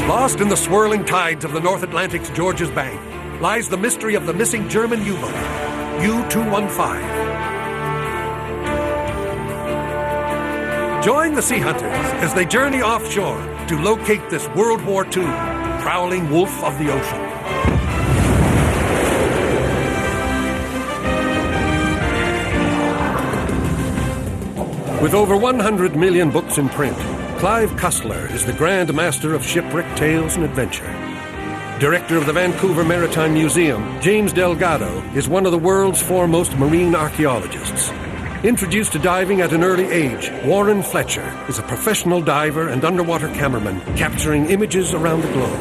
Lost in the swirling tides of the North Atlantic's Georges Bank lies the mystery of the missing German U-boat, U-215. Join the Sea Hunters as they journey offshore to locate this World War II prowling wolf of the ocean. With over 100 million books in print, Clive Cussler is the Grand Master of shipwreck tales and adventure. Director of the Vancouver Maritime Museum, James Delgado is one of the world's foremost marine archaeologists. Introduced to diving at an early age, Warren Fletcher is a professional diver and underwater cameraman capturing images around the globe.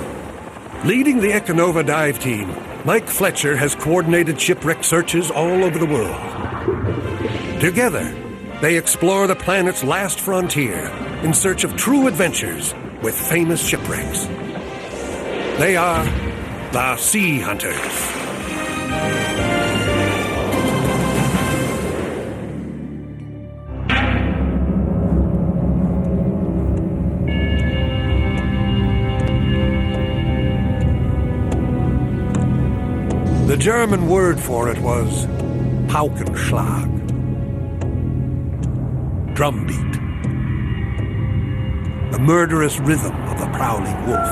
Leading the Econova dive team, Mike Fletcher has coordinated shipwreck searches all over the world. Together, they explore the planet's last frontier in search of true adventures with famous shipwrecks. They are the Sea Hunters. The German word for it was Paukenschlag, drumbeat, the murderous rhythm of the prowling wolf.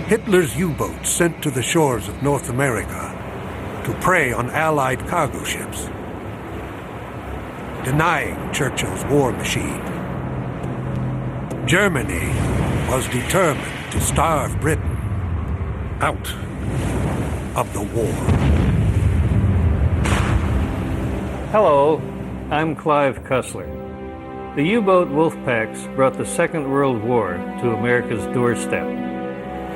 Hitler's U-boats sent to the shores of North America to prey on Allied cargo ships, denying Churchill's war machine. Germany was determined to starve Britain out of the war. Hello, I'm Clive Cussler. The U-boat Wolfpacks brought the Second World War to America's doorstep.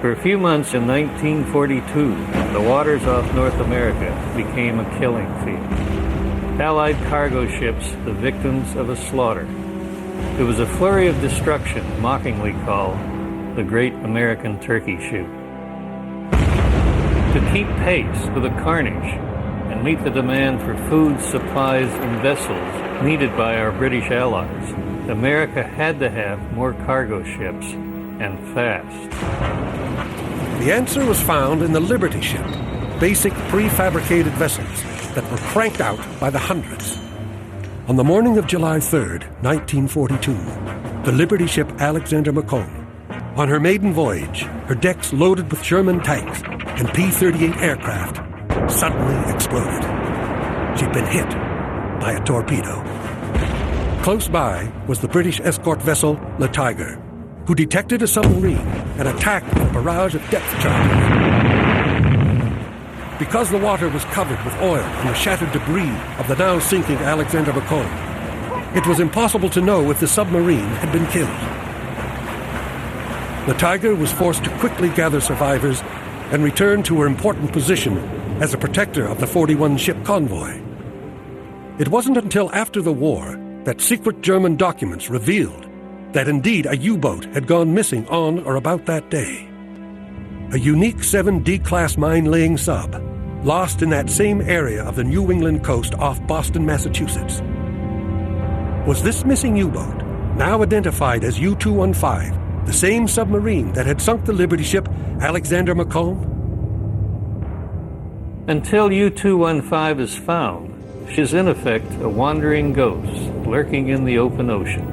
For a few months in 1942, the waters off North America became a killing field. Allied cargo ships, the victims of a slaughter. It was a flurry of destruction mockingly called the Great American Turkey Shoot. To keep pace with the carnage and meet the demand for food, supplies, and vessels needed by our British allies, America had to have more cargo ships, and fast. The answer was found in the Liberty ship, basic prefabricated vessels that were cranked out by the hundreds. On the morning of July 3rd, 1942, the Liberty ship Alexander Macomb, on her maiden voyage, her decks loaded with German tanks and P-38 aircraft, suddenly exploded. She'd been hit by a torpedo. Close by was the British escort vessel Le Tiger, who detected a submarine and attacked with a barrage of depth charges. Because the water was covered with oil and the shattered debris of the now sinking Alexander Macomb, it was impossible to know if the submarine had been killed. The Tiger was forced to quickly gather survivors and return to her important position as a protector of the 41-ship convoy. It wasn't until after the war that secret German documents revealed that indeed a U-boat had gone missing on or about that day. A unique 7D-class mine-laying sub, lost in that same area of the New England coast off Boston, Massachusetts. Was this missing U-boat, now identified as U-215, the same submarine that had sunk the Liberty ship Alexander Macomb? Until U-215 is found, she is in effect a wandering ghost lurking in the open ocean,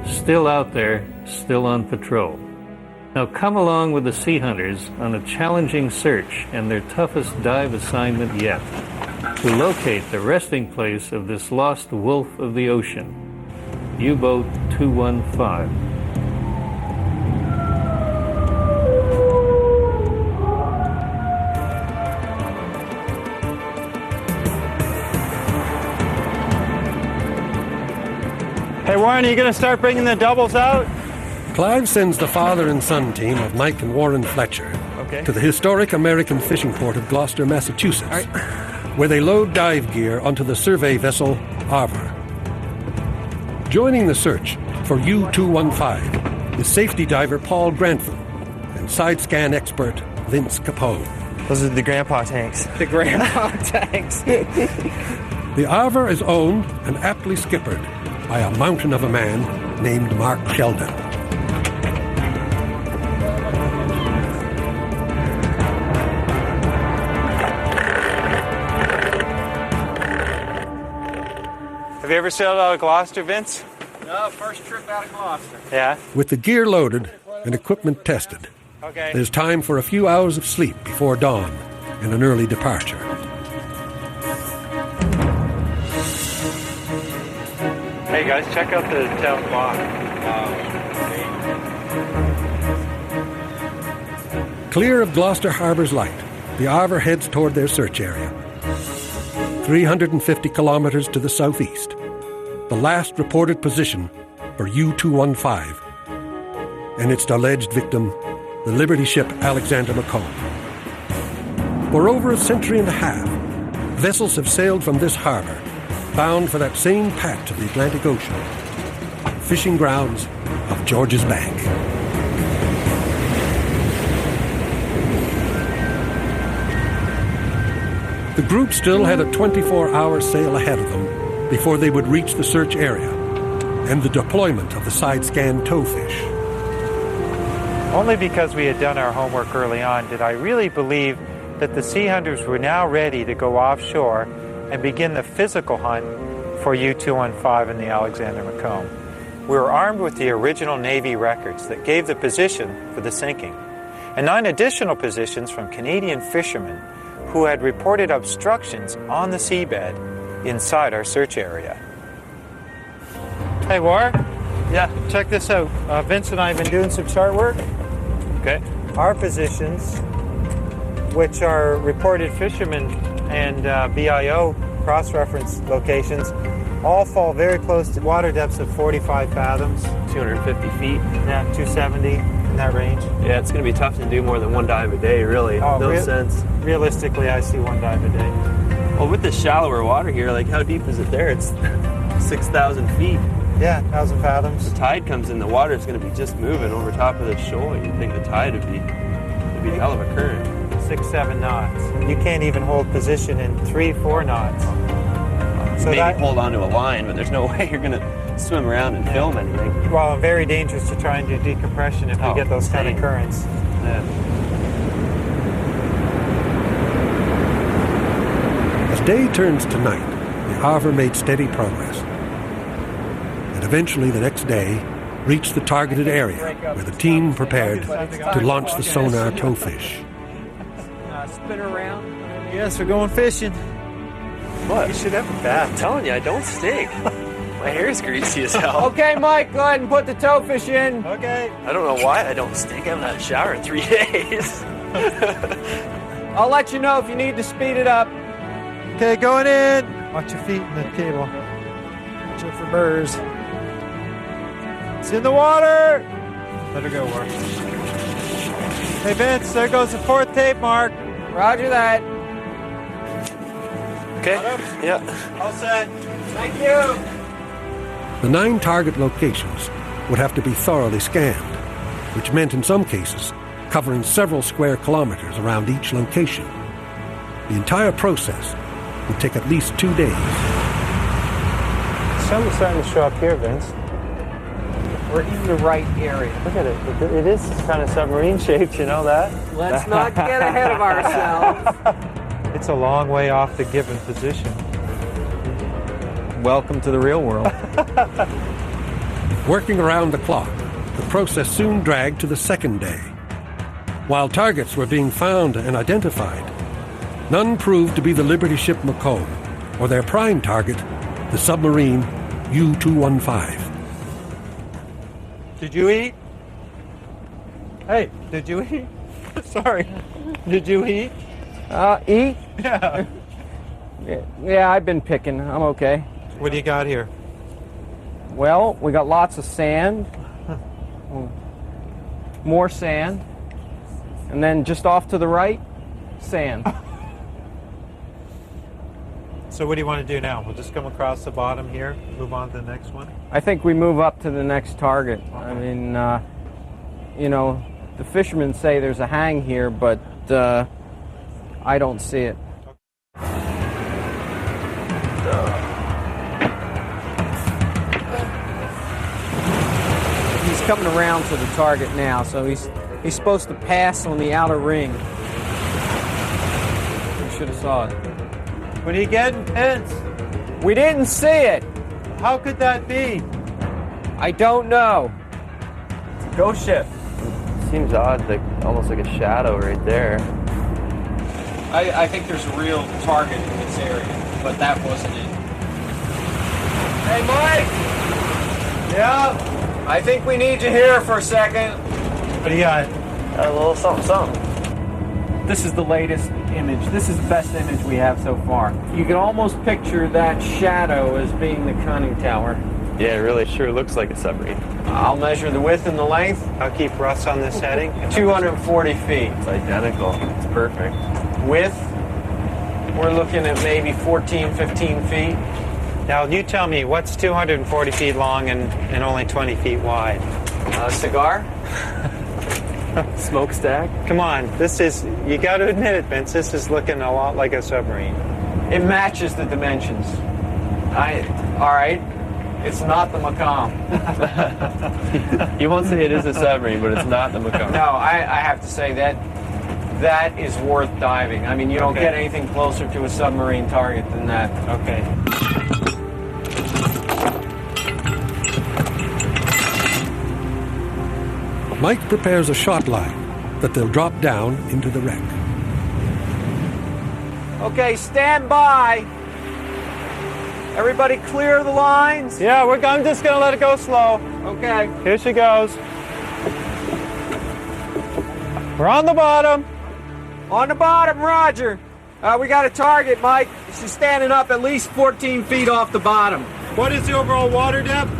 still out there, still on patrol. Now come along with the Sea Hunters on a challenging search and their toughest dive assignment yet, to locate the resting place of this lost wolf of the ocean, U-boat 215. Hey Warren, are you going to start bringing the doubles out? Clive sends the father and son team of Mike and Warren Fletcher to the historic American fishing port of Gloucester, Massachusetts, where they load dive gear onto the survey vessel Arver. Joining the search for U-215 is safety diver Paul Grantham and side scan expert Vince Capone. Those are the grandpa tanks. The grandpa tanks. The Arver is owned and aptly skippered by a mountain of a man named Mark Sheldon. Have you ever sailed out of Gloucester, Vince? No, first trip out of Gloucester. Yeah. With the gear loaded and equipment tested, Okay. there's time for a few hours of sleep before dawn and an early departure. Hey guys, check out the town clock. Clear of Gloucester Harbour's light, the Arver heads toward their search area. 350 kilometers to the southeast, the last reported position for U-215 and its alleged victim, the Liberty ship Alexander McComb. For over a century and a half, vessels have sailed from this harbor, bound for that same patch of the Atlantic Ocean, fishing grounds of George's Bank. The group still had a 24-hour sail ahead of them before they would reach the search area and the deployment of the side-scan towfish. Only because we had done our homework early on did I really believe that the Sea Hunters were now ready to go offshore and begin the physical hunt for U-215 and the Alexander McComb. We were armed with the original Navy records that gave the position for the sinking, and 9 additional positions from Canadian fishermen who had reported obstructions on the seabed inside our search area. Hey, Warren? Yeah, check this out. Vince and I have been doing some chart work. Okay. Our positions, which are reported fishermen and BIO cross-reference locations, all fall very close to water depths of 45 fathoms. 250 feet. Yeah, 270, in that range. Yeah, it's going to be tough to do more than one dive a day, really. No sense. Realistically, I see 1 dive a day. Well, with the shallower water here, like how deep is it there? It's 6,000 feet. Yeah, 1,000 fathoms. The tide comes in, the water is going to be just moving over top of the shoal. You'd think the tide would be a hell of a current. 6-7 knots. You can't even hold position in 3-4 knots. So Maybe that, hold onto a line, but there's no way you're going to swim around and film anything. well, very dangerous to try and do decompression if we get those kind of insane. currents. Yeah. As day turns to night, the Arver made steady progress, and eventually the next day reached the targeted area where the team prepared to launch the sonar towfish. Spin around. Yes, we're going fishing. What? You should have a bath. I'm telling you, I don't stink. My hair's greasy as hell. Okay, Mike, go ahead and put the towfish in. Okay. I don't know why I don't stink. I haven't had a shower in 3 days. I'll let you know if you need to speed it up. Okay, going in. Watch your feet in the cable. Watch out for burrs. It's in the water. Let her go, Warren. Hey, Vince, there goes the 4th tape mark. Roger that. Okay. Yeah. All set. Thank you. The 9 target locations would have to be thoroughly scanned, which meant in some cases covering several square kilometers around each location. The entire process would take at least 2 days. Something's starting to show up here, Vince. We're in the right area. Look at it. It is kind of submarine shaped, you know that? Let's not get ahead of ourselves. It's a long way off the given position. Welcome to the real world. Working around the clock, the process soon dragged to the 2nd day. While targets were being found and identified, none proved to be the Liberty ship McComb or their prime target, the submarine U-215. Did you eat? Hey, did you eat? Sorry. Did you eat? Eat? Yeah. Yeah, I've been picking. I'm okay. What do you got here? Well, we got lots of sand. More sand. And then just off to the right, sand. So what do you want to do now? We'll just come across the bottom here, move on to the next one? I think we move up to the next target. I mean, you know, the fishermen say there's a hang here, but I don't see it. coming around to the target now, so he's supposed to pass on the outer ring. We should have saw it. What are you getting, Vince? We didn't see it. How could that be? I don't know. Ghost ship. Seems odd, like almost like a shadow right there. I think there's a real target in this area, but that wasn't it. Hey, Mike! Yeah? I think we need you here for a second. What do you got? Got a little something. This is the latest image. This is the best image we have so far. You can almost picture that shadow as being the conning tower. Yeah, it really sure looks like a submarine. I'll measure the width and the length. I'll keep Russ on this heading. 240 feet. It's identical. It's perfect. Width, we're looking at maybe 14, 15 feet. Now, you tell me, what's 240 feet long and only 20 feet wide? Cigar? Smokestack? Come on, you got to admit it, Vince, this is looking a lot like a submarine. It matches the dimensions. All right, it's not the Macomb. You won't say it is a submarine, but it's not the Macomb. No, I have to say that is worth diving. I mean, you don't get anything closer to a submarine target than that. Okay. Mike prepares a shot line that they'll drop down into the wreck. Okay, stand by. Everybody clear the lines? Yeah, I'm just going to let it go slow. Okay. Here she goes. We're on the bottom. On the bottom, roger. We got a target, Mike. She's standing up at least 14 feet off the bottom. What is the overall water depth?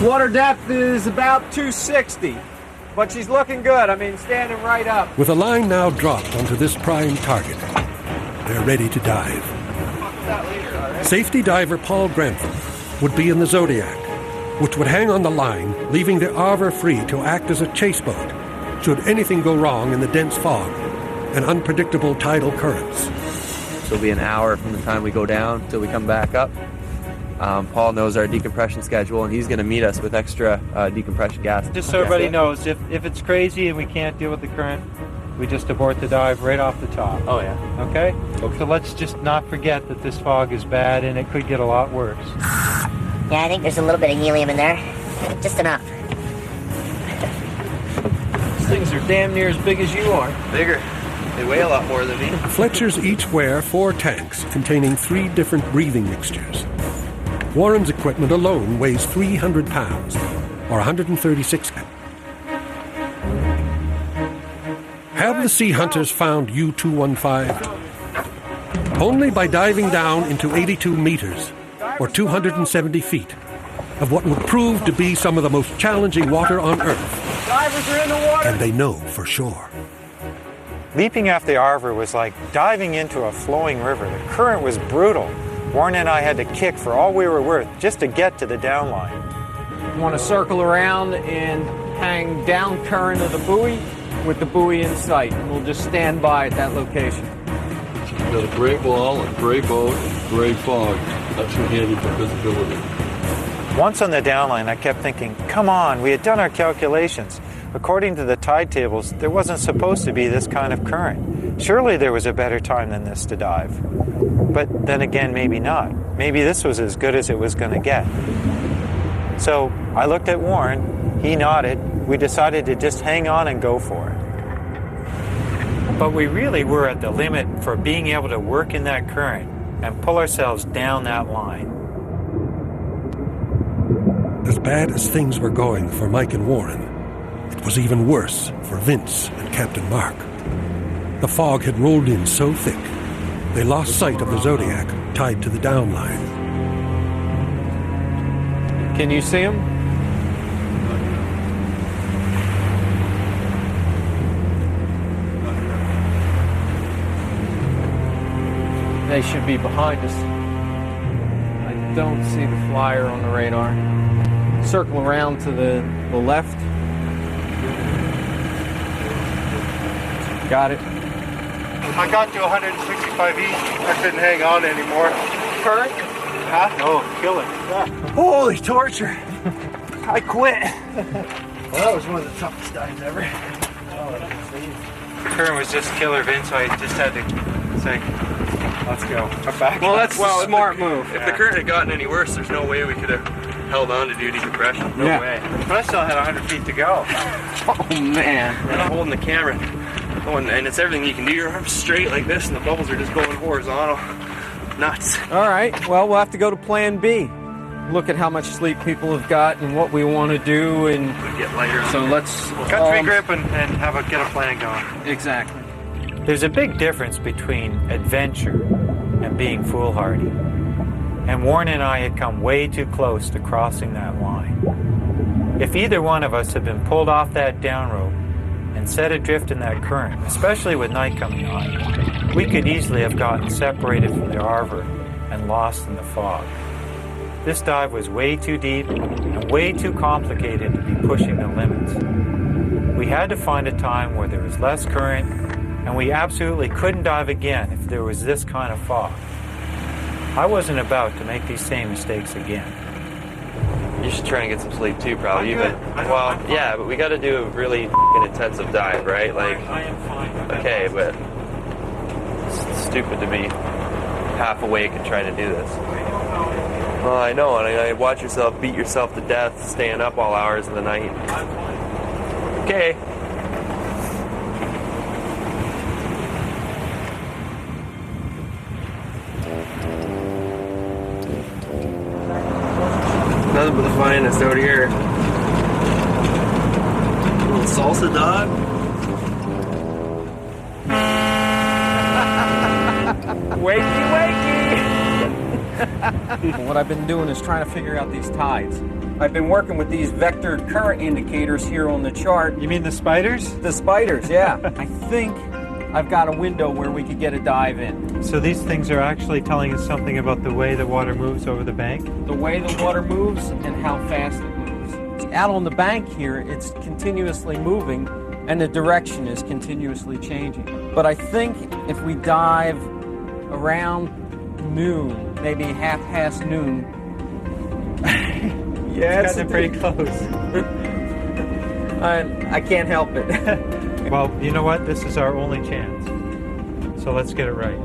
Water depth is about 260, but she's looking good. I mean, standing right up. With a line now dropped onto this prime target, they're ready to dive. Safety diver Paul Grantham would be in the Zodiac, which would hang on the line, leaving the Arbor free to act as a chase boat should anything go wrong in the dense fog and unpredictable tidal currents. So it'll be an hour from the time we go down till we come back up. Paul knows our decompression schedule, and he's going to meet us with extra decompression gas. Just so everybody knows, if it's crazy and we can't deal with the current, we just abort the dive right off the top. Oh, yeah. Okay? So let's just not forget that this fog is bad and it could get a lot worse. Yeah, I think there's a little bit of helium in there. Just enough. These things are damn near as big as you are. Bigger. They weigh a lot more than me. Fletchers each wear 4 tanks containing 3 different breathing mixtures. Warren's equipment alone weighs 300 pounds, or 136. Have the sea hunters found U-215? Only by diving down into 82 meters, or 270 feet, of what would prove to be some of the most challenging water on Earth. Divers are in the water. And they know for sure. Leaping off the Arbor was like diving into a flowing river. The current was brutal. Warren and I had to kick for all we were worth just to get to the downline. You want to circle around and hang down current of the buoy with the buoy in sight. We'll just stand by at that location. You've got a great wall, a great boat, and great fog. That's your handy for visibility. Once on the downline, I kept thinking, come on, we had done our calculations. According to the tide tables, there wasn't supposed to be this kind of current. Surely there was a better time than this to dive. But then again, maybe not. Maybe this was as good as it was going to get. So I looked at Warren, he nodded, we decided to just hang on and go for it. But we really were at the limit for being able to work in that current and pull ourselves down that line. As bad as things were going for Mike and Warren, it was even worse for Vince and Captain Mark. The fog had rolled in so thick, they lost sight of the Zodiac tied to the downline. Can you see them? They should be behind us. I don't see the flyer on the radar. Circle around to the left. Got it. I got to 165 east. I couldn't hang on anymore. Current? Huh? Oh, kill it. Holy torture. I quit. Well, that was one of the toughest dives ever. The current was just killer, Vince, so I just had to say, let's go. Come back. Well, that's a smart move. If the current had gotten any worse, there's no way we could have held on to do decompression. No way. But I still had 100 feet to go. Oh, man. And I'm holding the camera, and it's everything you can do. Your arms straight like this, and the bubbles are just going horizontal. Nuts. All right. Well, we'll have to go to Plan B. Look at how much sleep people have got and what we want to do, and Get lighter. so let's Cut tree grip and get a plan going. Exactly. There's a big difference between adventure and being foolhardy. And Warren and I had come way too close to crossing that line. If either one of us had been pulled off that down rope and set adrift in that current, especially with night coming on, we could easily have gotten separated from the arbor and lost in the fog. This dive was way too deep and way too complicated to be pushing the limits. We had to find a time where there was less current, and we absolutely couldn't dive again if there was this kind of fog. I wasn't about to make these same mistakes again. You should try and get some sleep too, probably. I'm good. I'm fine. Yeah, but we got to do a really f***ing intensive dive, right? Like, I am fine with that. okay, but it's stupid to be half awake and trying to do this. Well, I know, and I watch yourself beat yourself to death, staying up all hours of the night. Okay. Nothing but the finest out here. A little salsa dog. Wakey, wakey! What I've been doing is trying to figure out these tides. I've been working with these vector current indicators here on the chart. You mean the spiders? The spiders, yeah. I think I've got a window where we could get a dive in. So these things are actually telling us something about the way the water moves over the bank? The way the water moves and how fast it moves. Out on the bank here, it's continuously moving and the direction is continuously changing. But I think if we dive around noon, maybe noon. Yes, It's pretty close. I can't help it. Well, you know what? This is our only chance. So let's get it right.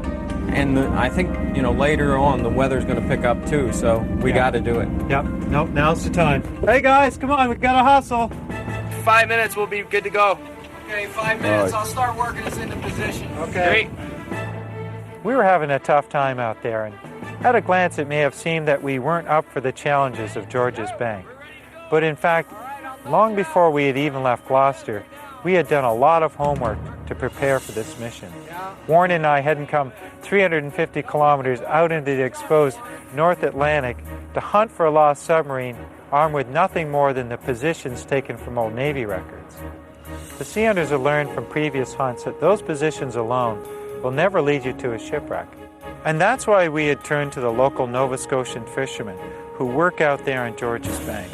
And I think, later on the weather's going to pick up too, so we got to do it. Yep. Nope, now's the time. Hey guys, come on, we got to hustle. 5 minutes, we'll be good to go. Okay, 5 minutes. I'll start working us into position. Okay. Great. We were having a tough time out there, and at a glance it may have seemed that we weren't up for the challenges of Georges Bank. But in fact, long before we had even left Gloucester, we had done a lot of homework to prepare for this mission. Warren and I hadn't come 350 kilometers out into the exposed North Atlantic to hunt for a lost submarine armed with nothing more than the positions taken from old Navy records. The sea hunters have learned from previous hunts that those positions alone will never lead you to a shipwreck. And that's why we had turned to the local Nova Scotian fishermen who work out there on Georges Bank.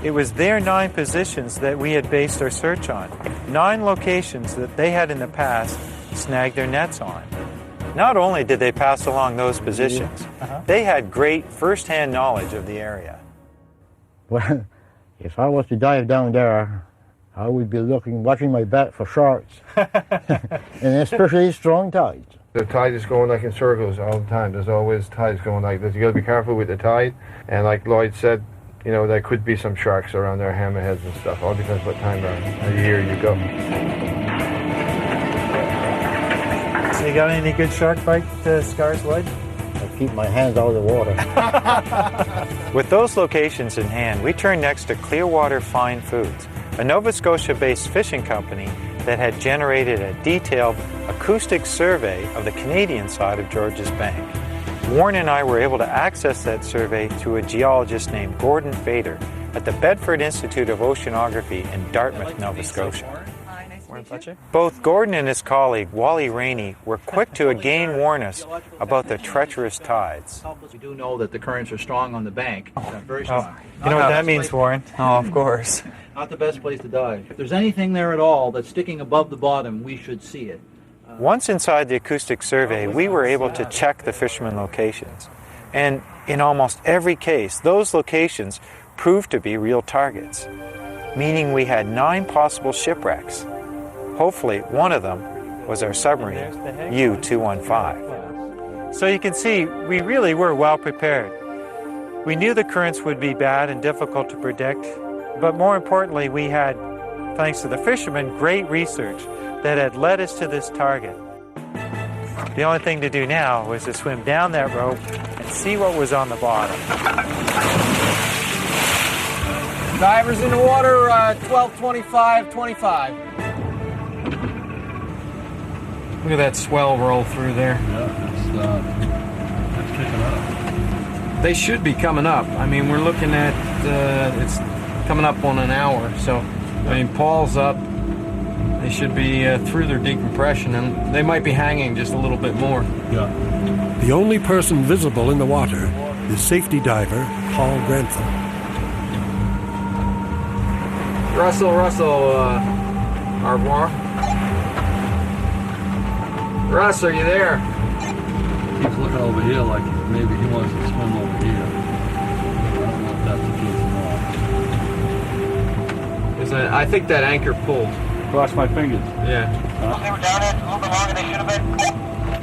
It was their 9 positions that we had based our search on, 9 locations that they had in the past snagged their nets on. Not only did they pass along those positions, they had great first-hand knowledge of the area. Well, if I was to dive down there, I would be watching my back for sharks, and especially strong tides. The tide is going like in circles all the time. There's always tides going like this. You got to be careful with the tide, and like Lloyd said, there could be some sharks around there, hammerheads and stuff. All depends what time of the year you go. So you got any good shark bite scars, Lloyd? I keep my hands out of the water. With those locations in hand, we turned next to Clearwater Fine Foods, a Nova Scotia-based fishing company that had generated a detailed acoustic survey of the Canadian side of Georges Bank. Warren and I were able to access that survey through a geologist named Gordon Fader at the Bedford Institute of Oceanography in Dartmouth, Nova Scotia. Both Gordon and his colleague, Wally Rainey, were quick to again warn us about the treacherous tides. We do know that the currents are strong on the bank, very strong. You know what that means, Warren? Oh, of course. Not the best place to dive. If there's anything there at all that's sticking above the bottom, we should see it. Once inside the acoustic survey, we were able to check the fishermen locations. And in almost every case, those locations proved to be real targets. meaning we had 9 possible shipwrecks. Hopefully, one of them was our submarine, U-215. So you can see, we really were well prepared. We knew the currents would be bad and difficult to predict, but more importantly, we had, thanks to the fishermen, great research that had led us to this target. The only thing to do now was to swim down that rope and see what was on the bottom. Divers in the water, 12:25:25. Look at that swell roll through there. Yeah, it's picking up. They should be coming up. I mean, we're looking at, it's coming up on an hour. So, I mean, Paul's up. They should be through their decompression, and they might be hanging just a little bit more. Yeah. The only person visible in the water is safety diver Paul Grantham. Russell, au revoir. Russ, are you there? He's looking over here like maybe he wants to swim over here. I don't know if that's the case or not. I think that anchor pulled. Cross my fingers. Yeah. They were down there a little bit longer than they should have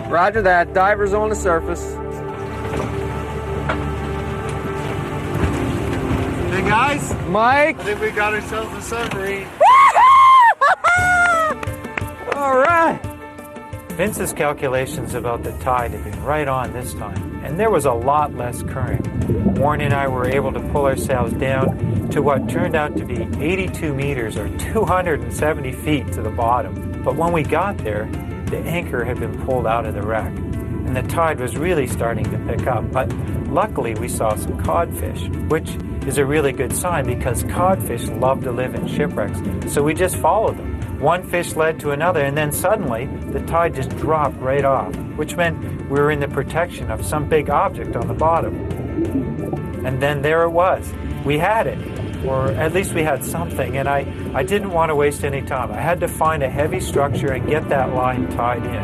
been. Roger that. Divers on the surface. Hey guys, Mike. I think we got ourselves a submarine. All right. Vince's calculations about the tide had been right on this time, and there was a lot less current. Warren and I were able to pull ourselves down to what turned out to be 82 meters or 270 feet to the bottom. But when we got there, the anchor had been pulled out of the wreck, and the tide was really starting to pick up. But luckily, we saw some codfish, which is a really good sign because codfish love to live in shipwrecks. So we just followed them. One fish led to another, and then suddenly the tide just dropped right off, which meant we were in the protection of some big object on the bottom. And then there it was. We had it, or at least we had something, and I didn't want to waste any time. I had to find a heavy structure and get that line tied in.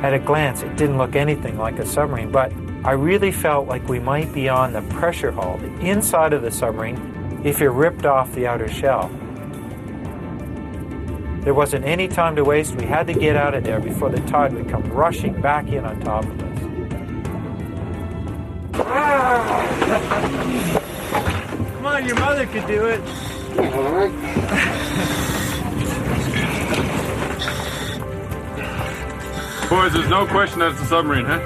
At a glance, it didn't look anything like a submarine, but I really felt like we might be on the pressure hull, the inside of the submarine, if you ripped off the outer shell. There wasn't any time to waste. We had to get out of there before the tide would come rushing back in on top of us. Come on, your mother could do it. Boys, there's no question that it's a submarine, huh?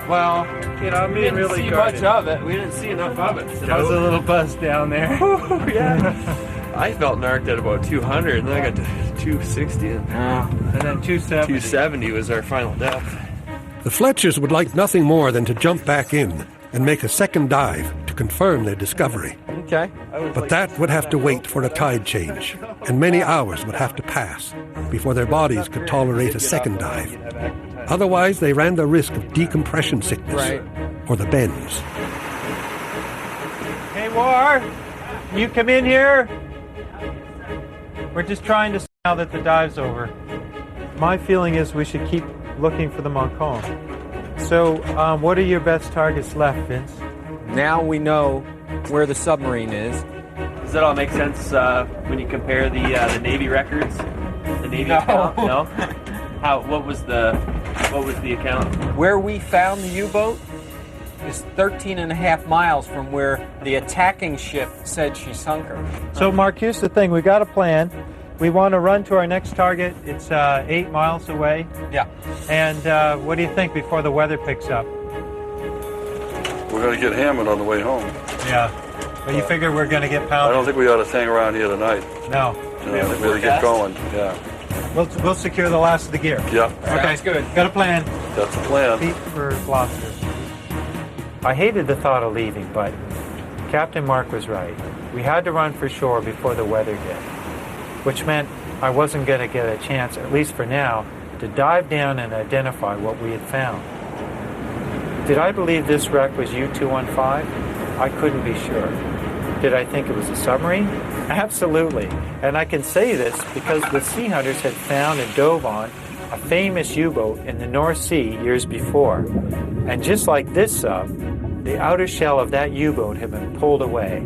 Well, We didn't see much of it. We didn't see enough of it. I was a little buzzed down there. Yeah. I felt narked at about 200, and then I got to 260, and then 270. 270 was our final depth. The Fletchers would like nothing more than to jump back in and make a second dive to confirm their discovery. Okay. But that would have to wait for a tide change, and many hours would have to pass before their bodies could tolerate a second dive. Otherwise, they ran the risk of decompression sickness or the bends. Hey, War, you come in here? We're just trying to see now that the dive's over. My feeling is we should keep looking for the Montcalm. So, what are your best targets left, Vince? Now we know where the submarine is. Does that all make sense when you compare the Navy records? The Navy account? No. What was the account? Where we found the U-boat is 13 and a half miles from where the attacking ship said she sunk her. So, Mark, here's the thing. We got a plan. We want to run to our next target. It's 8 miles away. Yeah. And what do you think before the weather picks up? We're going to get hammered on the way home. Yeah. But you figure we're going to get I pounded? don't think we ought to hang around here tonight. No. I think we ought to get going. Yeah. We'll secure the last of the gear. Yeah. Okay. That's good. Got a plan. That's the plan. Feet for Gloucester. I hated the thought of leaving, but Captain Mark was right. We had to run for shore before the weather hit, which meant I wasn't going to get a chance, at least for now, to dive down and identify what we had found. Did I believe this wreck was U-215? I couldn't be sure. Did I think it was a submarine? Absolutely. And I can say this because the Sea Hunters had found and dove on a famous U-boat in the North Sea years before. And just like this sub, the outer shell of that U-boat had been pulled away,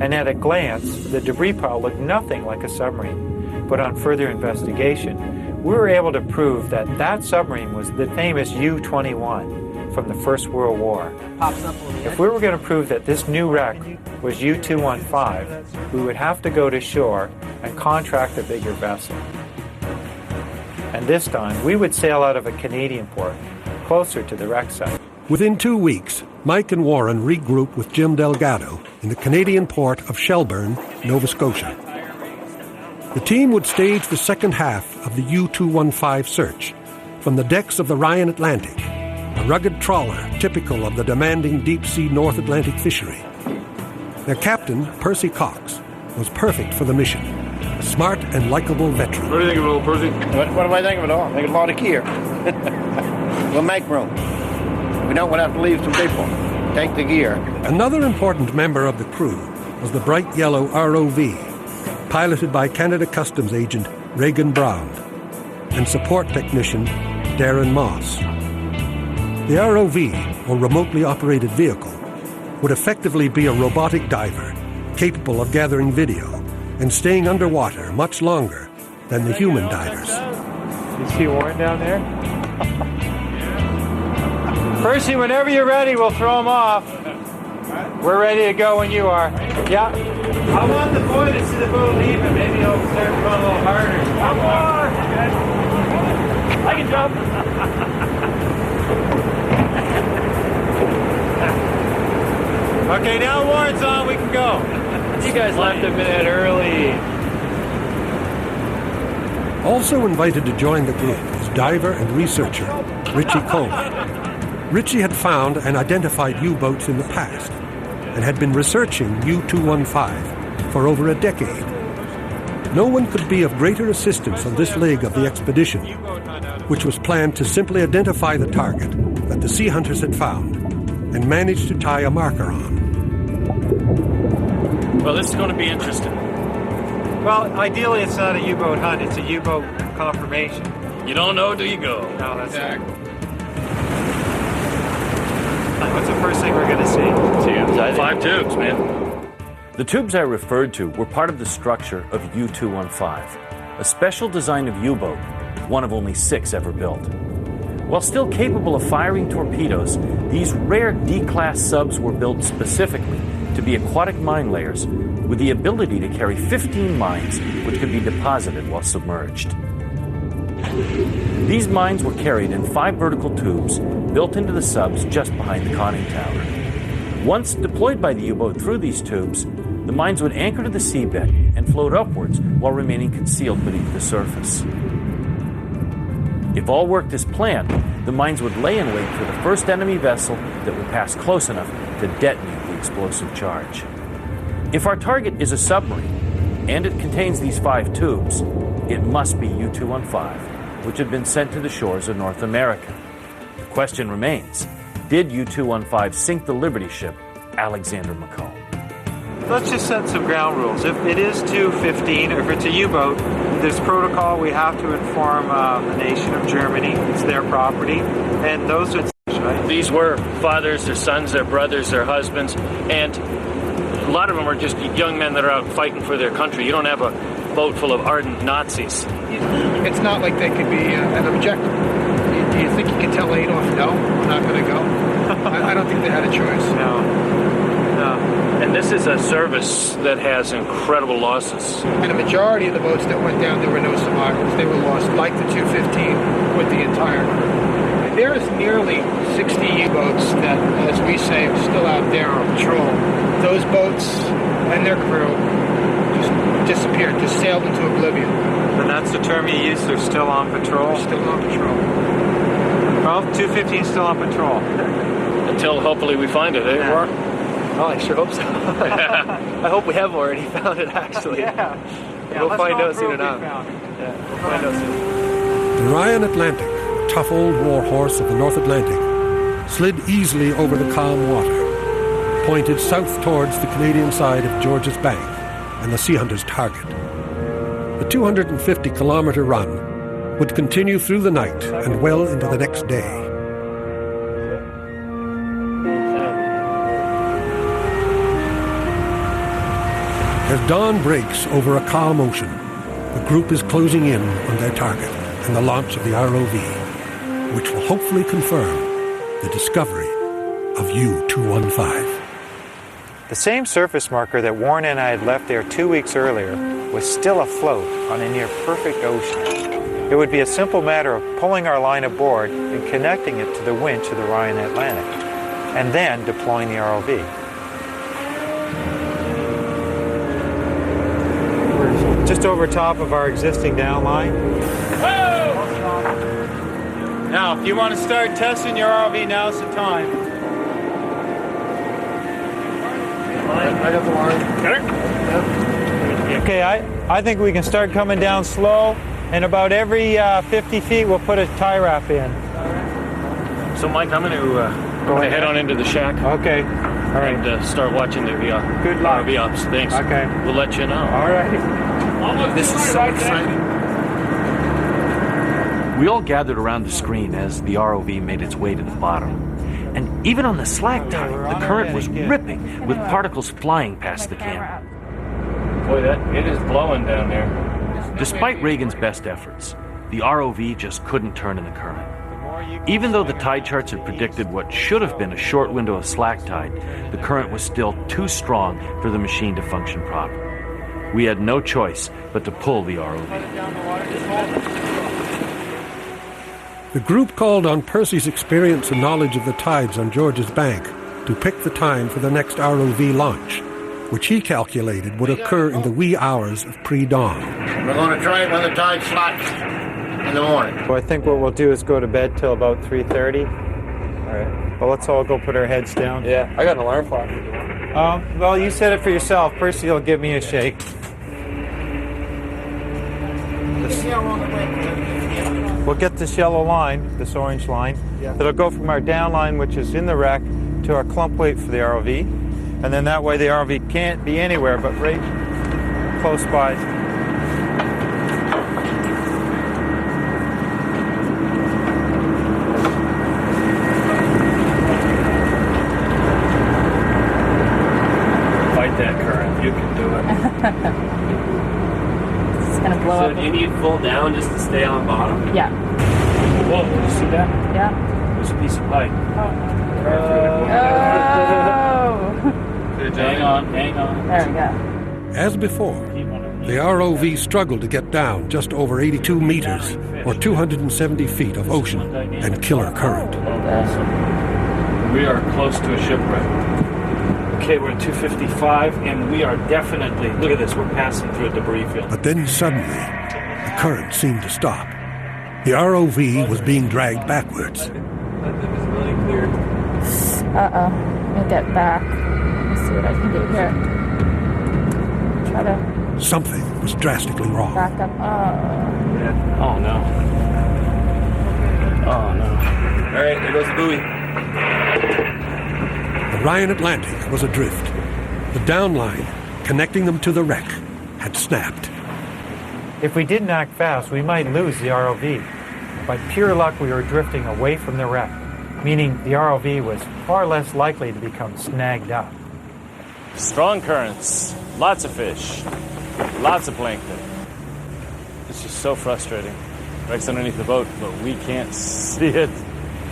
and at a glance, the debris pile looked nothing like a submarine. But on further investigation, we were able to prove that that submarine was the famous U-21 from the First World War. If we were going to prove that this new wreck was U-215, we would have to go to shore and contract a bigger vessel. And this time, we would sail out of a Canadian port, closer to the wreck site. Within 2 weeks, Mike and Warren regrouped with Jim Delgado in the Canadian port of Shelburne, Nova Scotia. The team would stage the second half of the U-215 search from the decks of the Ryan Atlantic, a rugged trawler typical of the demanding deep-sea North Atlantic fishery. Their captain, Percy Cox, was perfect for the mission, a smart and likable veteran. What do you think of it all, Percy? What do I think of it all? I think a lot of gear. We'll make room. We don't want to have to leave some people. Take the gear. Another important member of the crew was the bright yellow ROV, piloted by Canada Customs agent Reagan Brown and support technician Darren Moss. The ROV, or remotely operated vehicle, would effectively be a robotic diver capable of gathering video and staying underwater much longer than the human divers. You see Warren down there? Percy, whenever you're ready, we'll throw him off. We're ready to go when you are. Yeah. I want the boy to see the boat leaving. Maybe he'll start going a little harder. Come on! I can jump. Okay, now Warren's on. We can go. You guys left a minute early. Also invited to join the group was diver and researcher Richie Coleman. Richie had found and identified U-boats in the past and had been researching U-215 for over a decade. No one could be of greater assistance on this leg of the expedition, which was planned to simply identify the target that the sea hunters had found and manage to tie a marker on. Well, this is going to be interesting. Well, ideally it's not a U-boat hunt, it's a U-boat confirmation. You don't know till you go. No, that's right. What's the first thing we're going to see? Tubes. 5 tubes, man. The tubes I referred to were part of the structure of U-215, a special design of U-boat, one of only 6 ever built. While still capable of firing torpedoes, these rare D-class subs were built specifically to be aquatic mine layers with the ability to carry 15 mines which could be deposited while submerged. These mines were carried in 5 vertical tubes built into the subs just behind the conning tower. Once deployed by the U-boat through these tubes, the mines would anchor to the seabed and float upwards while remaining concealed beneath the surface. If all worked as planned, the mines would lay in wait for the first enemy vessel that would pass close enough to detonate the explosive charge. If our target is a submarine, and it contains these 5 tubes, it must be U-215, which had been sent to the shores of North America. The question remains, did U-215 sink the Liberty ship Alexander Macomb? Let's just set some ground rules. If it is 215, or if it's a U-boat, there's protocol. We have to inform the nation of Germany. It's their property. And those are... Right? These were fathers, their sons, their brothers, their husbands, and a lot of them are just young men that are out fighting for their country. You don't have a boat full of ardent Nazis. It's not like they could be an objector. Do you think you can tell Adolf, no, we're not going to go? I don't think they had a choice. No. And this is a service that has incredible losses. And the majority of the boats that went down, there were no survivors. They were lost, like the 215, with the entire crew. There is nearly 60 U-boats that, as we say, are still out there on patrol. Those boats and their crew just disappeared, just sailed into oblivion. And that's the term you use, they're still on patrol? They're still on patrol. Well, 215 is still on patrol. Until hopefully we find it, eh? Yeah. Oh, I sure hope so. I hope we have already found it, actually. Yeah, we'll find out soon enough. Yeah, we'll find out soon. The Ryan Atlantic, a tough old war horse of the North Atlantic, slid easily over the calm water, pointed south towards the Canadian side of Georges Bank and the sea hunters' target. The 250-kilometer run would continue through the night and well into the next day. As dawn breaks over a calm ocean, the group is closing in on their target and the launch of the ROV, which will hopefully confirm the discovery of U-215. The same surface marker that Warren and I had left there 2 weeks earlier was still afloat on a near-perfect ocean. It would be a simple matter of pulling our line aboard and connecting it to the winch of the Ryan Atlantic, and then deploying the ROV. We're just over top of our existing downline. Now, if you want to start testing your ROV, now's the time. I got the line. Okay, I think we can start coming down slow, and about every 50 feet we'll put a tie wrap in. So, Mike, I'm going to head on into the shack. Okay. All right. And start watching the Good luck. RV ops. Thanks. Okay. We'll let you know. All right. This is so exciting. We all gathered around the screen as the ROV made its way to the bottom. And even on the slack tide, the current was ripping, with particles flying past the camera. Boy, it is blowing down there. Despite Reagan's best efforts, the ROV just couldn't turn in the current. Even though the tide charts had predicted what should have been a short window of slack tide, the current was still too strong for the machine to function properly. We had no choice but to pull the ROV. The group called on Percy's experience and knowledge of the tides on George's Bank to pick the time for the next ROV launch, which he calculated would occur in the wee hours of pre-dawn. We're going to try it when the tide slots in the morning. Well, I think what we'll do is go to bed till about 3:30. All right. Well, let's all go put our heads down. Yeah, I got an alarm clock. Well, you said it for yourself. Percy will give me a shake. We'll get this yellow line, this orange line, that'll go from our down line, which is in the wreck, to our clump weight for the ROV. And then that way the ROV can't be anywhere but right close by. Fight that current. You can do it. It's going to blow up. So do you need full down just to stay on bottom? Yeah. Whoa, did you see that? Yeah. There's a piece of pipe. Hang on. There we go. As before, the ROV struggled to get down just over 82 meters, or 270 feet of ocean and killer current. Awesome. We are close to a shipwreck. Okay, we're at 255, and we are definitely, look at this, we're passing through a debris field. But then suddenly, the current seemed to stop. The ROV was being dragged backwards. I'll get back. Let me see what I can do here. Try to... Something was drastically wrong. Back up. Oh, no. Oh, no. All right, there goes the buoy. The Ryan Atlantic was adrift. The downline, connecting them to the wreck, had snapped. If we didn't act fast, we might lose the ROV. By pure luck, we were drifting away from the wreck, meaning the ROV was far less likely to become snagged up. Strong currents, lots of fish, lots of plankton. It's just so frustrating. Wreck's underneath the boat, but we can't see it.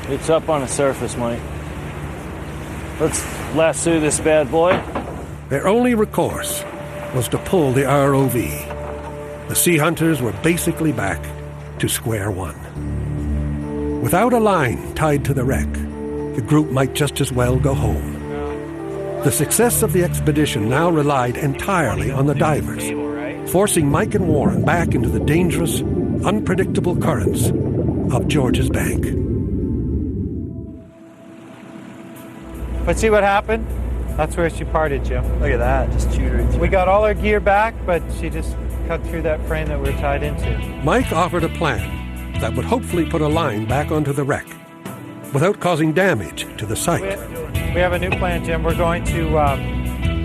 It's up on the surface, Mike. Let's lasso this bad boy. Their only recourse was to pull the ROV. The Sea Hunters were basically back to square one. Without a line tied to the wreck, the group might just as well go home. The success of the expedition now relied entirely on the divers, forcing Mike and Warren back into the dangerous, unpredictable currents of George's Bank. But see what happened? That's where she parted, Jim. Look at that, just chewed her. We got all our gear back, but she just cut through that frame that we're tied into. Mike offered a plan that would hopefully put a line back onto the wreck without causing damage to the site. We have a new plan, Jim. We're going to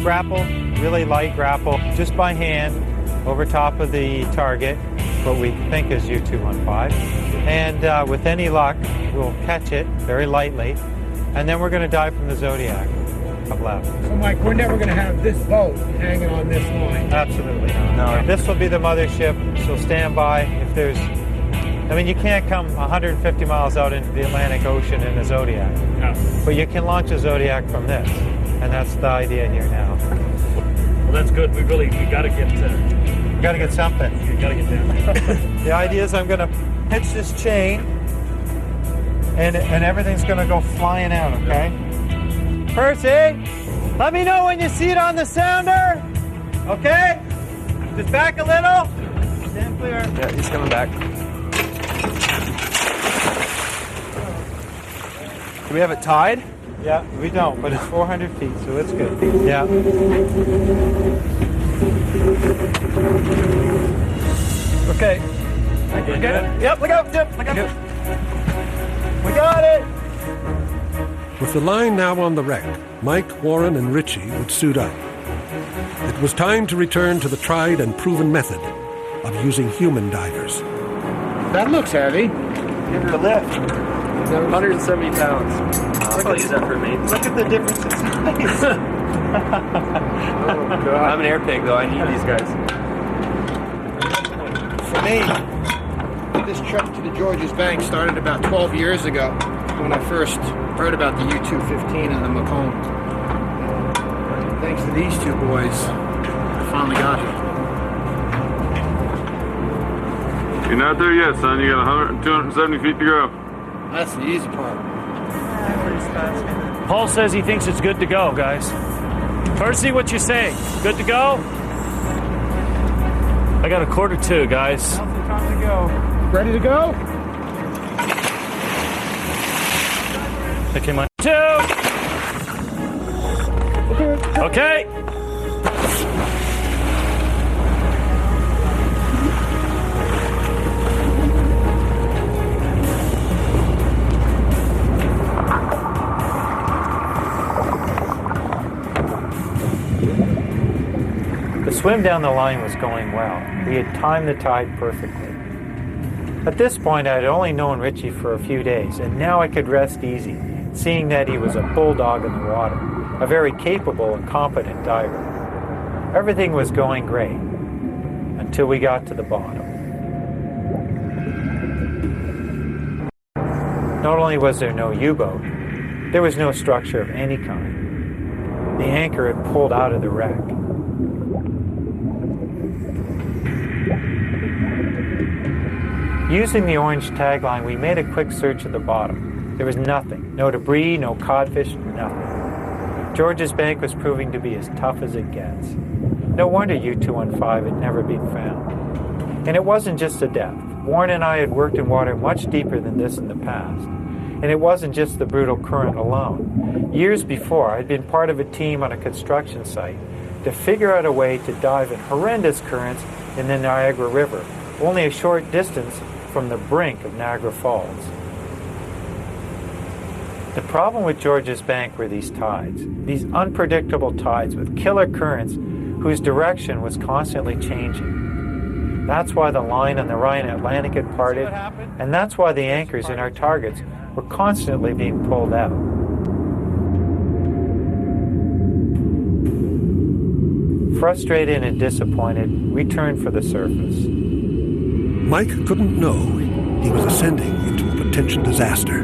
grapple, really light grapple, just by hand over top of the target, what we think is U-215. And with any luck, we'll catch it very lightly, and then we're going to dive from the Zodiac. backup left. So, Mike, we're never going to have this boat hanging on this line. Absolutely not. No, this will be the mothership. She'll stand by if there's... I mean, you can't come 150 miles out into the Atlantic Ocean in a Zodiac. No. But you can launch a Zodiac from this. And that's the idea here now. Well, that's good. We got to get... You got to get something. We got to get down. The idea is I'm going to hitch this chain, and everything's going to go flying out, okay? Percy, let me know when you see it on the sounder, okay? Just back a little. Stand clear. Yeah, he's coming back. Do we have it tied? Yeah, we don't, but it's 400 feet, so it's good. Yeah. Okay. We're good? Yep, look out, Jim. Look out. We got it. With the line now on the wreck, Mike, Warren, and Richie would suit up. It was time to return to the tried and proven method of using human divers. That looks heavy. Give her a lift. 170 pounds. I'll probably use that for me. Look at the difference in size. Oh, God. I'm an air pig, though. I need these guys. For me, this trip to the Georges Bank started about 12 years ago when I first heard about the U-215 and the Macomb. Thanks to these two boys, I finally got here. You're not there yet, son. You got 270 feet to go. That's the easy part. Paul says he thinks it's good to go, guys. Percy, what you say? Good to go? I got a quarter two, guys. Time to go. Ready to go? That came on 2. Okay. The swim down the line was going well. We had timed the tide perfectly. At this point, I had only known Richie for a few days, and now I could rest easy, seeing that he was a bulldog in the water, a very capable and competent diver. Everything was going great, until we got to the bottom. Not only was there no U-boat, there was no structure of any kind. The anchor had pulled out of the wreck. Using the orange tagline, we made a quick search at the bottom. There was nothing. No debris, no codfish, nothing. Georges Bank was proving to be as tough as it gets. No wonder U-215 had never been found. And it wasn't just the depth. Warren and I had worked in water much deeper than this in the past. And it wasn't just the brutal current alone. Years before, I'd been part of a team on a construction site to figure out a way to dive in horrendous currents in the Niagara River, only a short distance from the brink of Niagara Falls. The problem with Georges Bank were these tides, these unpredictable tides with killer currents whose direction was constantly changing. That's why the line on the Ryan Atlantic had parted, and that's why the anchors in our targets were constantly being pulled out. Frustrated and disappointed, we turned for the surface. Mike couldn't know he was ascending into a potential disaster.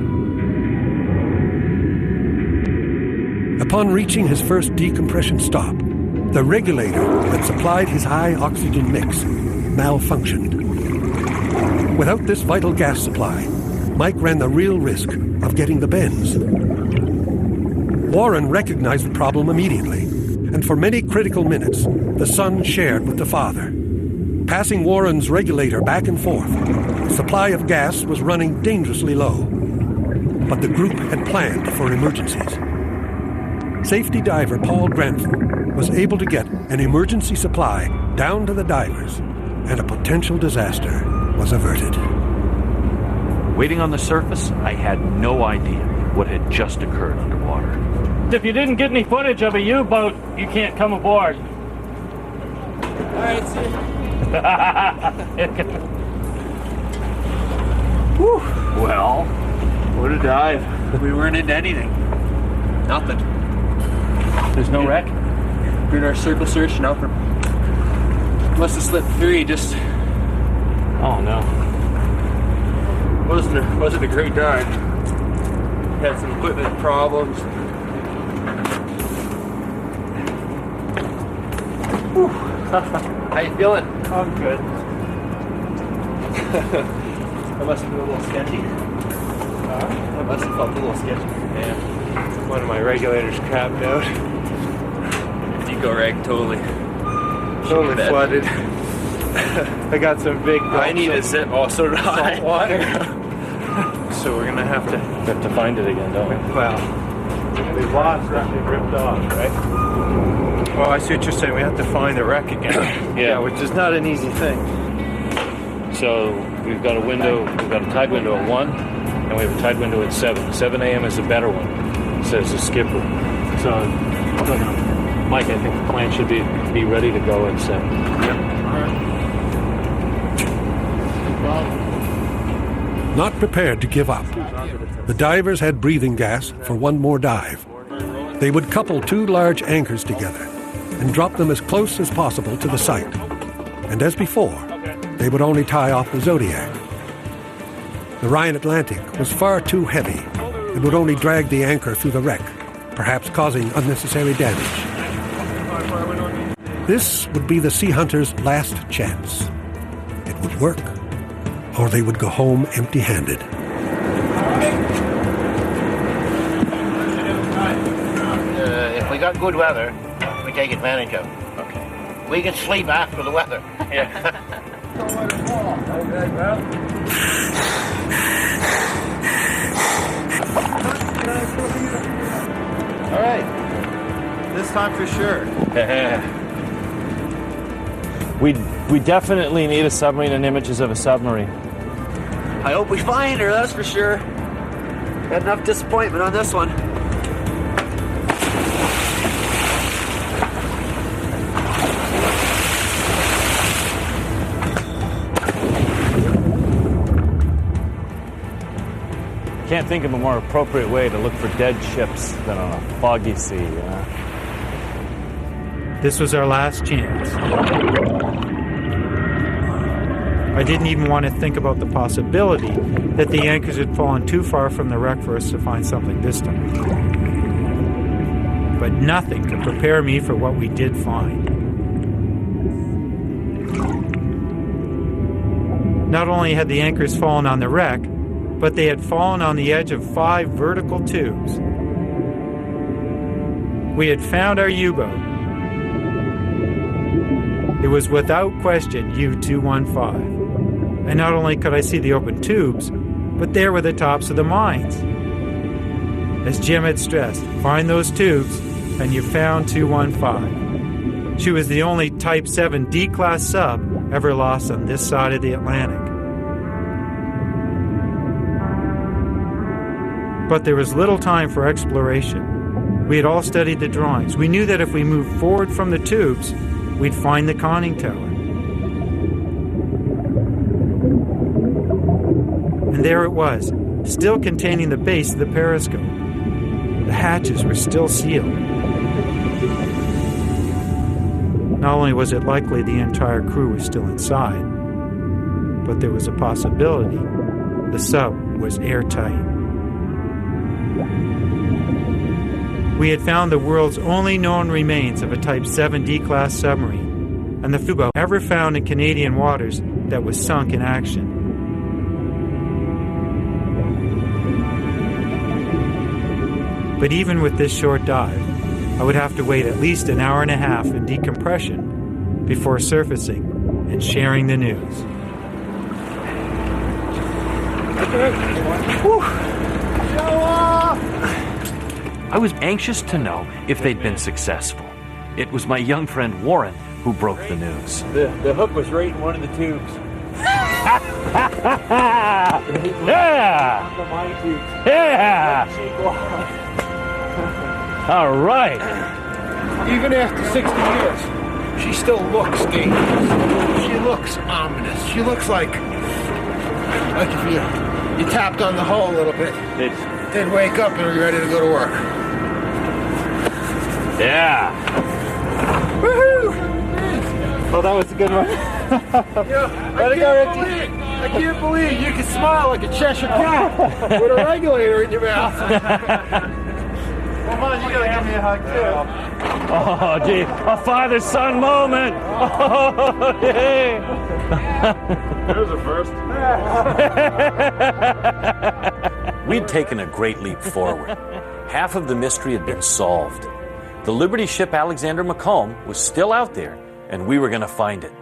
Upon reaching his first decompression stop, the regulator that supplied his high oxygen mix malfunctioned. Without this vital gas supply, Mike ran the real risk of getting the bends. Warren recognized the problem immediately, and for many critical minutes, the son shared with the father. Passing Warren's regulator back and forth, the supply of gas was running dangerously low. But the group had planned for emergencies. Safety diver Paul Grantham was able to get an emergency supply down to the divers, and a potential disaster was averted. Waiting on the surface, I had no idea what had just occurred underwater. If you didn't get any footage of a U-boat, you can't come aboard. All right, see you. Well, what a dive. We weren't into anything. Nothing. There's no wreck? Doing our circle search now for. Must have slipped through. Just. Oh no. Wasn't a great dive. Had some equipment problems. How you feeling? I'm good. That must have been a little sketchy. That must have felt a little sketchy. Yeah. One of my regulators crapped out. Deco rag totally Flooded. I got some big. I need a zip. Oh, so did I. Salt water. So we're gonna have to find it again, don't we? Well, we lost it. They ripped off, right? Well, I see what you're saying. We have to find the wreck again. Yeah, which is not an easy thing. So we've got a window. We've got a tide window at 1, and we have a tide window at 7. 7 a.m. is a better one, says the skipper. So, Mike, I think the plane should be ready to go at 7. Yep. Not prepared to give up, the divers had breathing gas for one more dive. They would couple 2 large anchors together and drop them as close as possible to the site. And as before, they would only tie off the Zodiac. The Ryan Atlantic was far too heavy and would only drag the anchor through the wreck, perhaps causing unnecessary damage. This would be the Sea Hunter's last chance. It would work, or they would go home empty-handed. If we got good weather, we take advantage of it. Okay. We can sleep after the weather. Yeah. All right. This time for sure. We definitely need a submarine and images of a submarine. I hope we find her, that's for sure. Had enough disappointment on this one. Can't think of a more appropriate way to look for dead ships than on a foggy sea, you know? This was our last chance. I didn't even want to think about the possibility that the anchors had fallen too far from the wreck for us to find something this time. But nothing could prepare me for what we did find. Not only had the anchors fallen on the wreck, but they had fallen on the edge of 5 vertical tubes. We had found our U-boat. It was without question U-215. And not only could I see the open tubes, but there were the tops of the mines. As Jim had stressed, find those tubes and you found 215. She was the only Type 7 D-class sub ever lost on this side of the Atlantic. But there was little time for exploration. We had all studied the drawings. We knew that if we moved forward from the tubes, we'd find the conning tower. And there it was, still containing the base of the periscope. The hatches were still sealed. Not only was it likely the entire crew was still inside, but there was a possibility the sub was airtight. We had found the world's only known remains of a Type 7 D-class submarine, and the few boat ever found in Canadian waters that was sunk in action. But even with this short dive, I would have to wait at least an hour and a half in decompression before surfacing and sharing the news. I was anxious to know if they'd been successful. It was my young friend Warren who broke the news. The hook was right in one of the tubes. Yeah! Yeah! All right. Even after 60 years, she still looks dangerous. She looks ominous. She looks like if you tapped on the hull a little bit, then wake up and be ready to go to work. Yeah. Woohoo! Oh, that was a good one. Let it go, Richie. I can't believe you can smile like a Cheshire cat with a regulator in your mouth. Come on, you gotta give me a hug too. Oh, gee, a father-son moment. Oh, yeah. There's a first. We'd taken a great leap forward. Half of the mystery had been solved. The Liberty ship Alexander Macomb was still out there, and we were going to find it.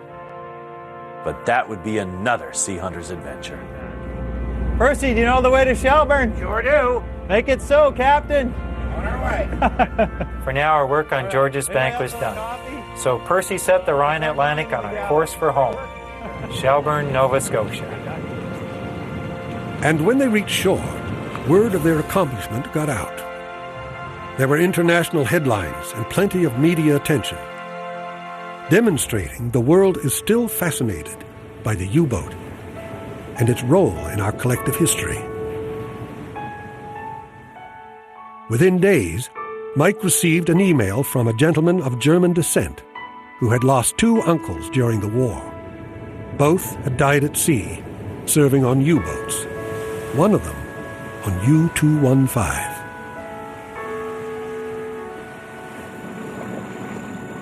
But that would be another Sea Hunter's adventure. Percy, do you know the way to Shelburne? Sure do. Make it so, Captain. On our way. For now, our work on George's Bank was done. So Percy set the Rhine Atlantic on a course for home, Shelburne, Nova Scotia. And when they reached shore, word of their accomplishment got out. There were international headlines and plenty of media attention, demonstrating the world is still fascinated by the U-boat and its role in our collective history. Within days, Mike received an email from a gentleman of German descent who had lost 2 uncles during the war. Both had died at sea, serving on U-boats, one of them on U-215.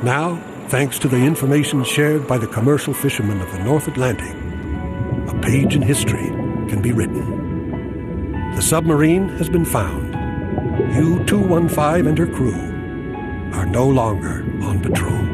Now, thanks to the information shared by the commercial fishermen of the North Atlantic, a page in history can be written. The submarine has been found. U-215 and her crew are no longer on patrol.